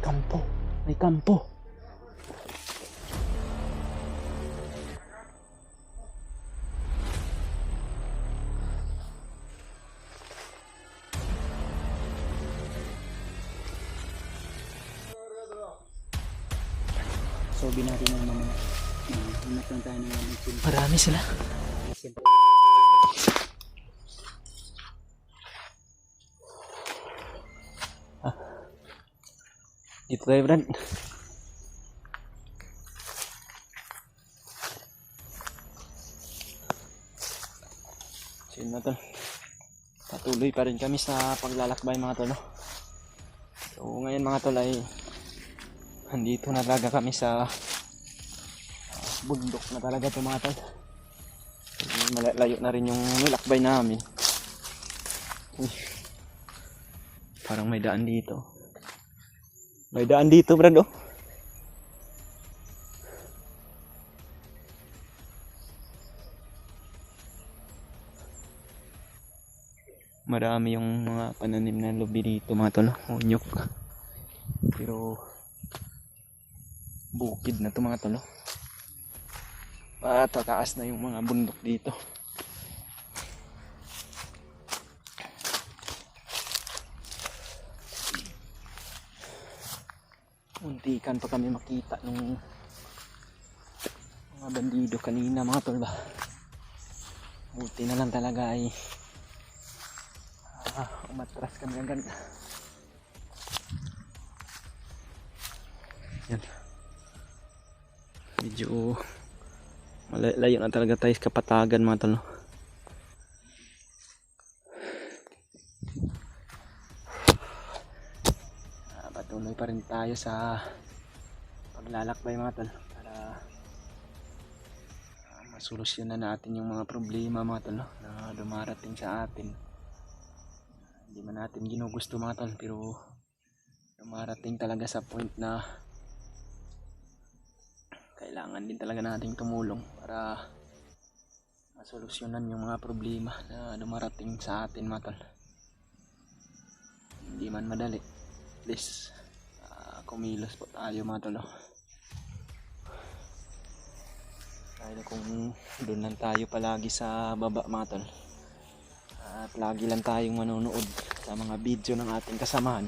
kampo. May kampo. So natin ng mga hinap lang tayo ng mga Marami sila. Dito tayo, Brad. So yun mga tol, patuloy pa rin kami sa paglalakbay mga tol, no? So ngayon mga tol ay andito na talaga kami sa bundok na talaga ito mga tol. Malayo na rin yung nilakbay namin. Uy, parang may daan dito. May daan dito, Brad, oh. Marami yung mga pananim na lubi dito mga tol, unyok. Pero bukid na to mga tol. Patataas na yung mga bundok dito. Muntikan pa kami makita nung mga bandido kanina mga tol ba. Buti na lang talaga ay umatras kami agad. Yan. Medyo malayo na talaga tayo sa kapatagan mga tol, no? Patuloy pa rin tayo sa paglalakbay mga tol para masolusyonan natin yung mga problema mga tol, no? Na dumarating sa atin. Hindi man natin ginugusto mga tol, pero dumarating talaga sa point na kailangan din talaga nating tumulong para masolusyonan yung mga problema na dumarating sa atin mga tol. Hindi man madali, please kumilos po tayo mga tol. Dahil kung doon lang tayo palagi sa baba mga tol at lagi lang tayong manonood sa mga video ng ating kasamahan,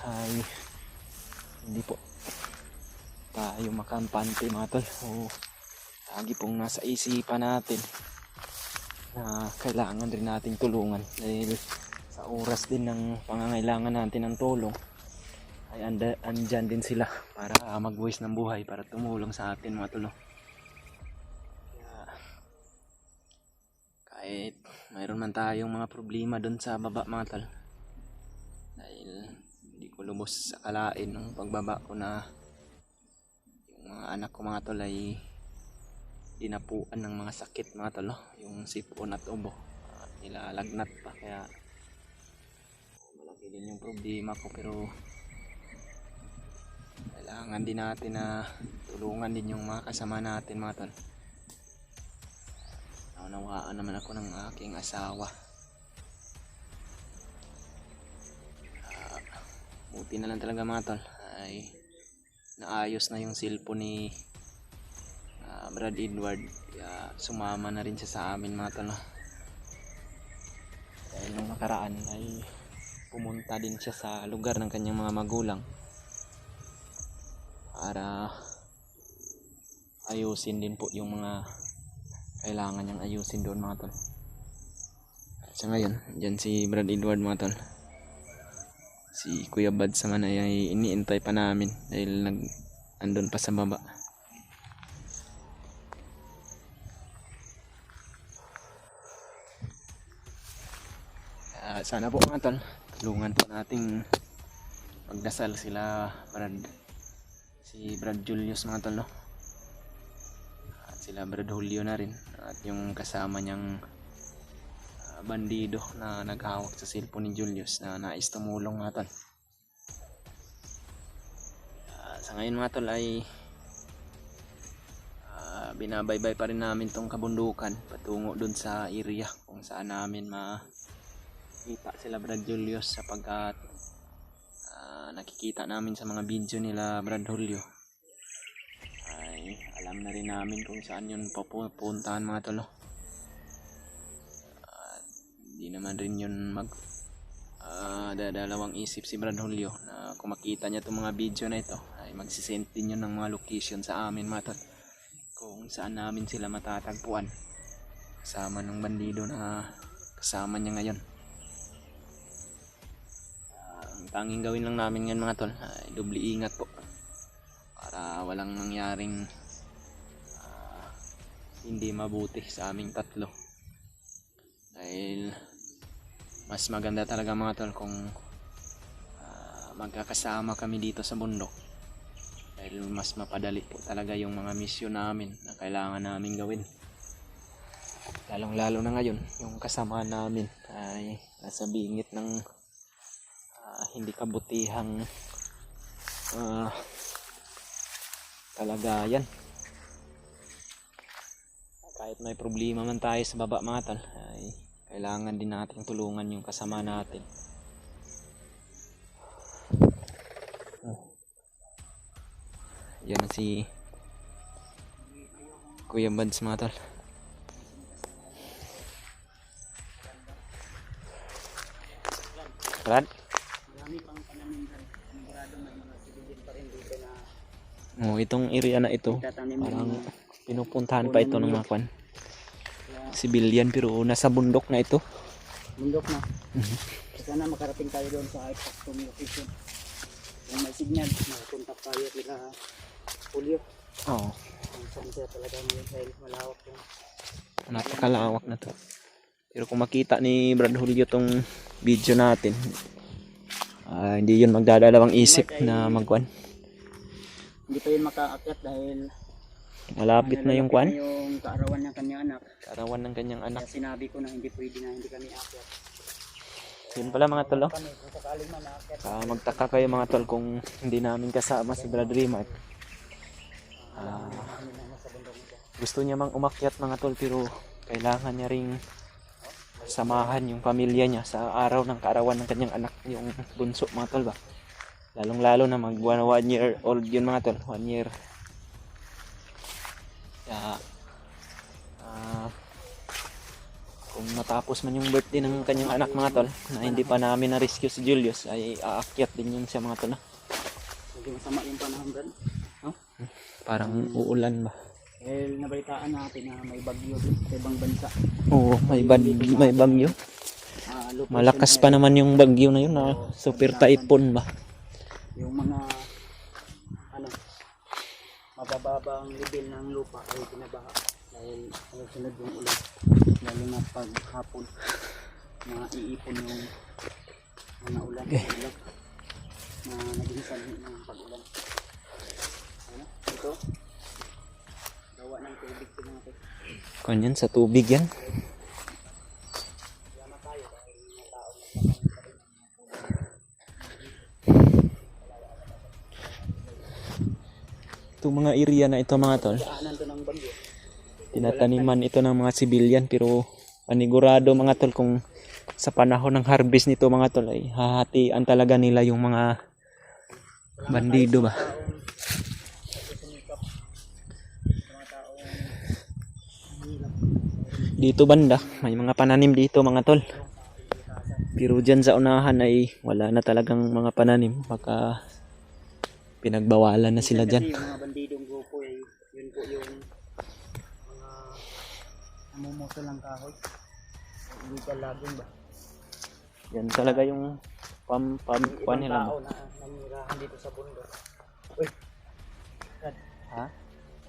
ay hindi po tayo makampante mga tol. O lagi pong nasa isipan natin na kailangan rin nating tulungan dahil sa oras din ng pangangailangan natin ng tulong ay andyan din sila para magbuwis ng buhay, para tumulong sa atin mga tol. Kaya kahit mayroon man tayong mga problema doon sa baba mga tol, dahil hindi ko lubos akalain nung pagbaba ko na yung mga anak ko mga tol ay dinapuan ng mga sakit mga tol, yung sipon at ubo at nilalagnat pa. Kaya malaki din yung problema ko, pero kailangan din natin na tulungan din yung mga kasama natin mga tol. Naunawaan naman ako ng aking asawa. Buti na lang talaga mga tol ay naayos na yung cellphone ni Brad Edward. Kaya sumama na rin siya sa amin mga tol. Dahil nung nakaraan ay pumunta din siya sa lugar ng kanyang mga magulang para ayusin din po yung mga kailangan niyang ayusin doon mga tol. Sa ngayon, dyan si Brad Edward mga tol. Si Kuya Bad sa man ay iniintay pa namin dahil andun pa sa baba. Sana po mga tol, tulungan po nating pagdasal sila si Brad Julius mga tol, no? At sila Brad Julio na rin at yung kasama niyang bandido na naghawak sa cellphone ni Julius na nais tumulong mga tol. Sa ngayon mga tol ay binabaybay pa rin namin tong kabundukan patungo dun sa area kung saan namin makita sila Brad Julius, sapagkat nakikita namin sa mga video nila Brad Julio ay alam na rin namin kung saan yun papuntahan mga tol. Hindi naman rin yun dadalawang isip si Brad Julio na kung makita niya itong mga video na ito ay magsisend din yun ng mga location sa amin mga tol, kung saan namin sila matatagpuan kasama ng bandido na kasama niya ngayon. Ang tanging gawin lang namin ngayon mga tol ay doble ingat po para walang nangyaring hindi mabuti sa aming tatlo, dahil mas maganda talaga mga tol kung magkakasama kami dito sa bundok, dahil mas mapadali po talaga yung mga misyon namin na kailangan namin gawin. Lalong lalo na ngayon yung kasama namin ay nasa bingit ng hindi kabutihang kalagayan. Kahit may problema man tayo sa baba mga tol ay kailangan din natin tulungan yung kasama natin. Yan si Kuya Bads mga tol. Brad? Marami pang pananim dyan. Sigurado may mga civilian pa rin dito na Itong area na ito tatanim ng parang mga pinupuntahan pa ito ng mga kwan civilian, pero nasa bundok na ito. bundok na. Sana makarating tayo doon sa exactong location. Kung may signal, makakontak tayo kila Julio. Oo, Kung saan siya talaga ngayon dahil malawak yung napakalawak na to. Pero kung makita ni Brad Julio tong video natin, hindi yun magdadalawang isip na magkwan. hindi pa yun makaakyat dahil Malapit na yung kwan, yung kaarawan ng kanyang anak. karawan ng kanyang anak. Kaya sinabi ko na hindi pwede na hindi kami aakyat. Yun pala mga tol, Kami kung sakaling man aakyat. magtaka kayo mga tol kung hindi namin kasama si Brad Remark. Kami na nasa bundok nito. Gusto niya mang umakyat mga tol, pero kailangan niya ring samahan yung pamilya niya sa araw ng kaarawan ng kanyang anak, yung bunso mga tol ba. Lalong lalo na mag 1 year old yun mga tol, 1 year. Kaya kung matapos man yung birthday ng kanyang anak mga tol na hindi pa namin na-rescue si Julius, ay aakyat din yun siya mga tol. Hindi masama yung panahon doon. Parang uulan ba. Dahil nabalitaan natin na may bagyo din sa ibang bansa. Oo, may bagyo. Malakas pa naman yung bagyo na yun, super typhoon ba. Yung mga mabababang level ng lupa ay binabaha dahil sunod yung ulan, lalo na pag hapon na iipon yung mga ulan na naging sanhi ng pag-ulan. Ito gawa ng tubig ito natin. Kanyan sa tubig yan. Salamat tayo dahil mga tao Itong mga area na ito mga tol, daanan to ng bagyo. tinataniman ito ng mga civilian, pero panigurado mga tol kung sa panahon ng harvest nito mga tol ay hahatian talaga nila yung mga bandido ba. Dito banda may mga pananim dito mga tol, pero dyan sa unahan ay wala na talagang mga pananim, baka pinagbawalan na sila dyan. Kasi yung mga bandidong grupo ay yun po yung mga namumuso ng kahoy. Illegal logging ba? Yan talaga yung Yung pampuan ibang nila. tao na nanirahan dito sa bundok. Uy! Dad, Ha?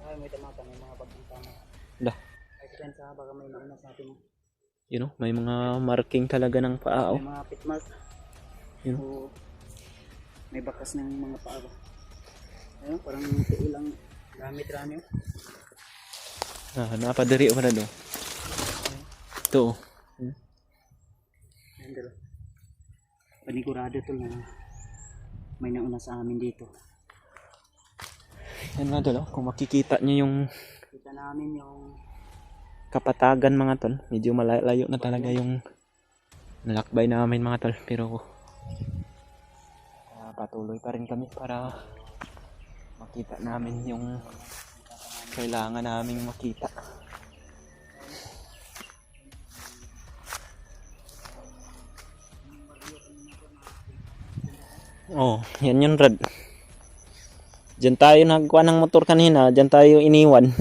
ay may tamata, may mga bagong tama. Dah. Ay friends ha, baka may mauna sa atin. You know, may mga marking talaga ng paa. May mga pit mark. Yun. O, may bakas ng mga paa ba? Ayun, parang tiil ang gamit rami. Napadiri pa na doon. Ito. Ayan dalo. Panigurado to na may nauna sa amin dito. Yan mga tol, kung makikita nyo yung Kita namin yung kapatagan mga tol, medyo malayo na talaga yung nalakbay namin mga tol, pero patuloy pa rin kami para makita namin yung kailangan naming makita. Oh, yan yun, Rad. Diyan tayo nagkuha ng motor kanina, diyan tayo iniwan.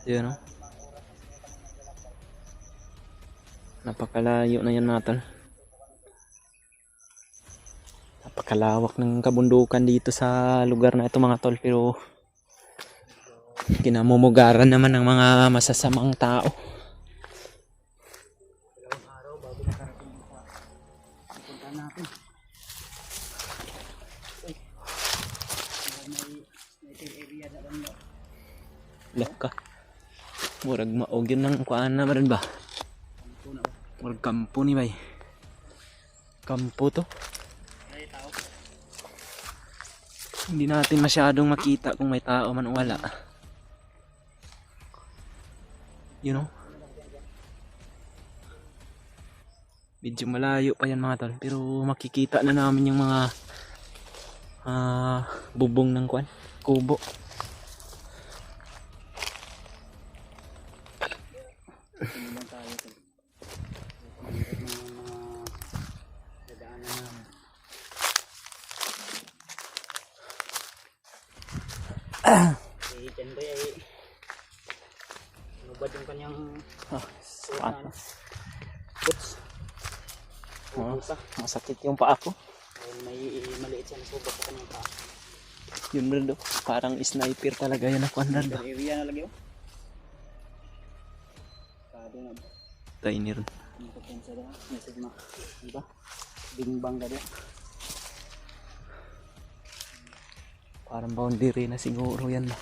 Yan, oh. Napakalayo na yan, mga tol. Napakalawak ng kabundukan dito sa lugar na ito, mga tol, pero kinamumugaran naman ng mga masasamang tao. Dalawang araw bago nakarating sa punta natin. May area na lang na. Laka. Murag maog yun ng kuhaan na rin ba? Murag kampo ni bay. Kampo to. Ay, tao. Hindi natin masyadong makita kung may tao man o wala. You know? Medyo malayo pa yan, mga tol. Pero makikita na namin yung mga bubong ng kuan, kubo. Hindi lang tayo. Mga dadaanan namin. Si Jan Ray ay nubad yung kanyang boots. Masakit yung paa ko. Dahil may maliit siya na subak sa kanyang paa. Yun bro, parang sniper talaga yan ako, Andal. Sa area na lagi oh. Kado na ba? Tiny rin. Ano ko pensa na? Message mo. Diba? Bingbang ka din. Parang boundary na siguro yan ba.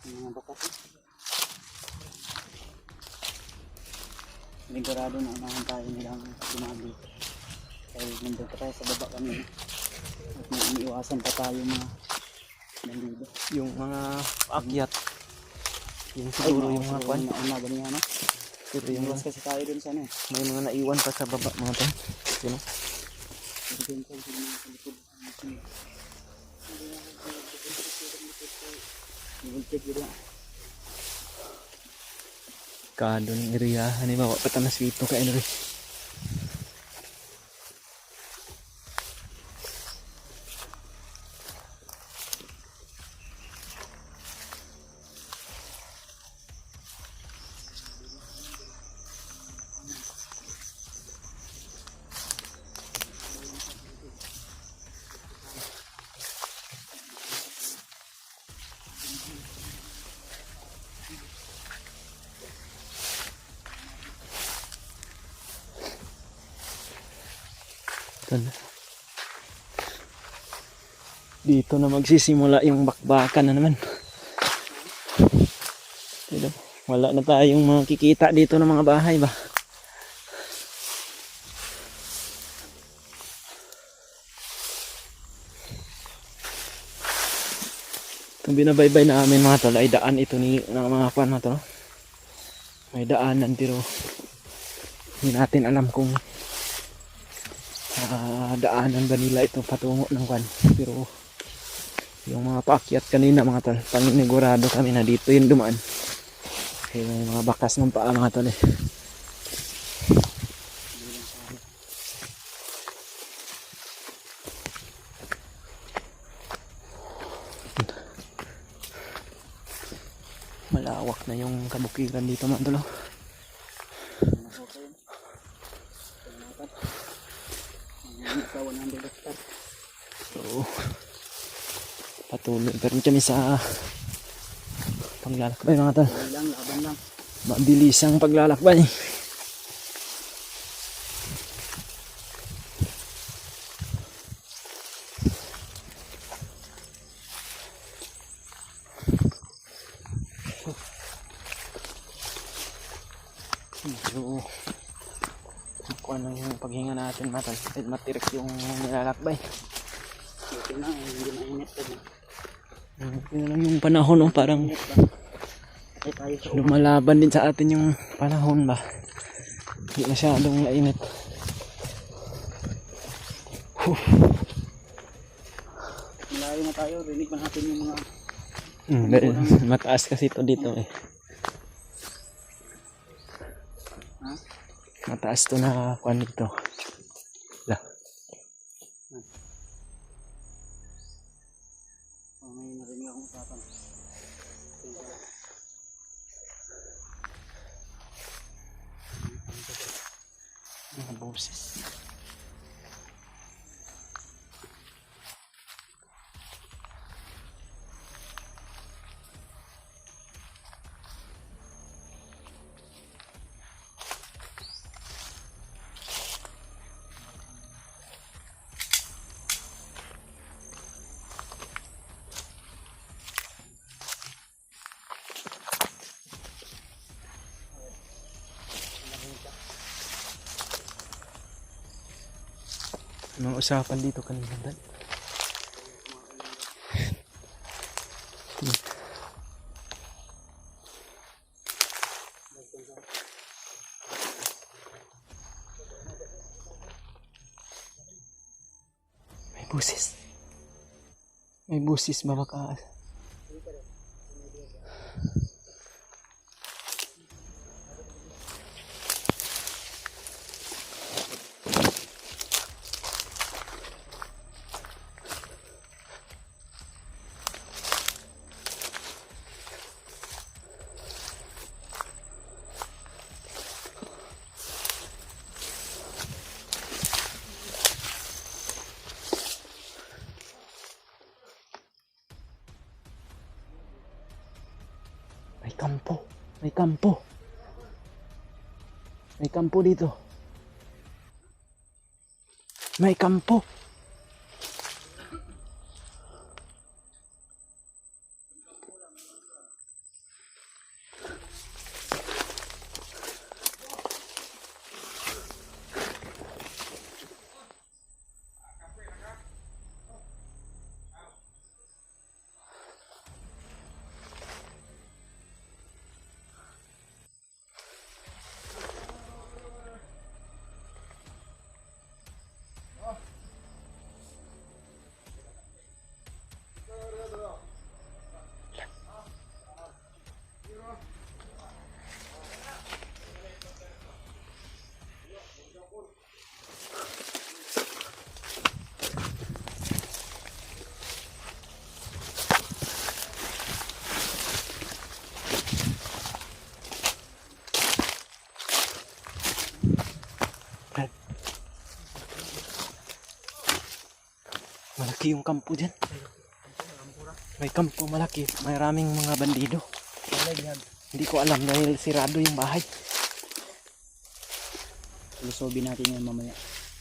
Mga bakas. Ligurado na unahan tayo nilang dumagi. Kaya nandun pa tayo sa baba kami. At may iniiwasan pa tayo mga nandito. Yung mga akyat. Yung siguro yung mga kwan. Una ba niya no? Pero yung Iwas kasi tayo dun sa ano eh. may mga naiwan pa sa baba, mga tol. You know? Dun sa likod. Nagultik yun lang. Kadon area. Ano ba? Patanas dito ka Henry. Dito na magsisimula yung bakbakan na naman. Dito, wala na tayong makikita dito ng mga bahay ba. Itong binabaybay namin, mga tol, ay daan ito ni ng mga kwan, mga tol. May daanan pero hindi natin alam kung daanan ba nila ito patungo ng kwan. Pero yung mga paakyat kanina, mga tol, paninigurado kami na dito yung dumaan. Kaya may mga bakas ng paa, mga tol eh. Malawak na yung kabukiran dito, mga tol. Sa 100 hectare. So, patuloy pa rin kami sa paglalakbay, mga tol. Laban lang. Mabilis ang paglalakbay. So, kuha na yung paghinga natin, mga tol. Kahit matirik yung nilalakbay. Ito na, hindi mainit pa na. Yun lang yung panahon, oh, parang Patay tayo sa lumalaban din sa atin yung panahon ba. Hindi masyadong mainit. Malayo na tayo, rinig pa natin yung mga Dahil mataas kasi ito dito eh. ha? Mataas to na kuan dito. Lah. May narinig akong usapan. Mga boses. Anong usapan dito kanina Dan? May busis. May busis ba baka? May kampo. May kampo. May kampo dito. May kampo. Malaki yung kampo dyan. May kampo malaki. Maraming mga bandido. Hindi ko alam dahil sirado yung bahay. Lusobin natin yan mamaya.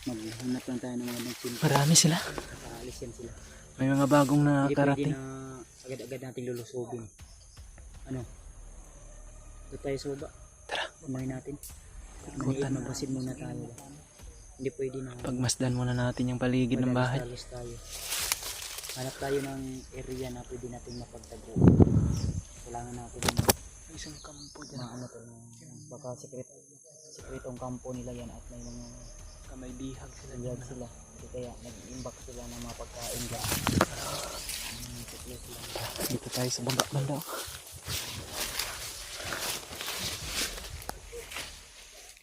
Maghanap lang tayo ng mga nagsin. Marami sila. Aalis yan sila. May mga bagong Hindi pwede nakarating. na agad-agad natin lulusobin. Ano? Doon tayo sa baba. Tara. Umahin natin. Ikutan. Magbasid muna tayo. Hindi pwede na. Pagmasdan muna natin yung paligid ng bahay. Alis tayo. Hanap tayo ng area na pwede natin mapagtago. Kailangan natin ng Isang kampo mga ano to. Baka sikretong kampo nila yan at may mga Kamay bihag sila. Sila sila. Kasi kaya nag-iimbak sila ng mga pagkain dyan. Dito tayo sa baba banda.